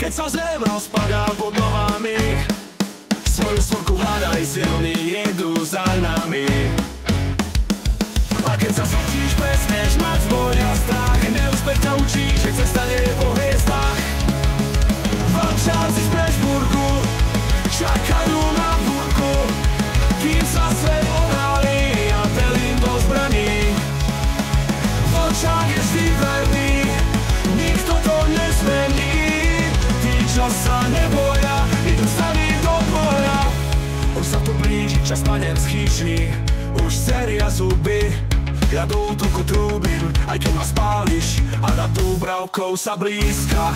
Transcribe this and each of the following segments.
keď sa zem rozpadá pod nohami. Svoju svorku hľadaj, silní idú za nami. A keď sa sotíš, presneš mať zboj a strach. Neúspech ťa učí, že cesta nie je po hviezdách. Vlčáci z Prešburgu čakajú na búrku, kým sa svet odhalí a pelím do zbraní. Vlčák je vždy verný, nikto to nezmení. Tí, čo sa neboja, idú s nami do boja. Už sa tu blíži čas panenský, už seria zuby. Ja do útoku trúbim, aj keď ma spáliš, a nad Dúbravkou sa blízka.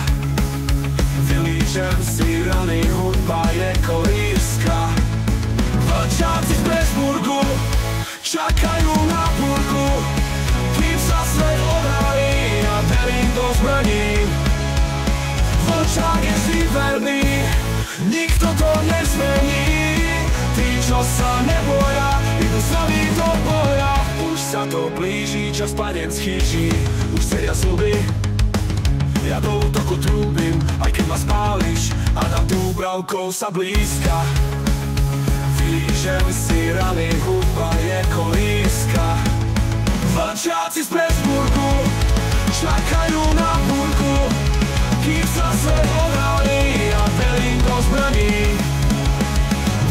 Vylížem si rany, hudba je kolíska. Vlčáci z Prešburgu čakajú na búrku, kým sa svet odhalí a pelím do zbraní. Vlčák je vždy verný, nikto to nezmení. Tí, čo sa neboja, idú s nami do boja. Už sa to blíži, čas panenský, už seria zuby. Ja do útoku trúbim, aj keď ma spáliš, a nad Dúbravkou sa blízka. Vylížem si rany, hudba je kolíska. Vlčáci z Prešburgu čakajú na búrku, kým sa svet odhalí a pelím do zbraní.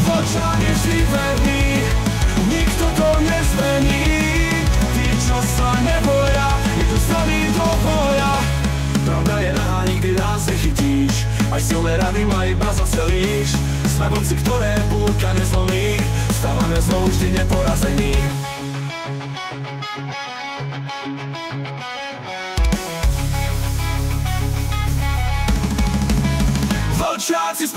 Vlčák je vždy verný, nikto to nezmení. Tí, čo sa neboja, idú s nami do boja. Pravda je nahá, nikdy nás nechytíš, aj silné rany ma iba zacelíš. Sme vlci, ktoré búrka nezlomí, stávame znovu vždy neporazení. Vlčáci z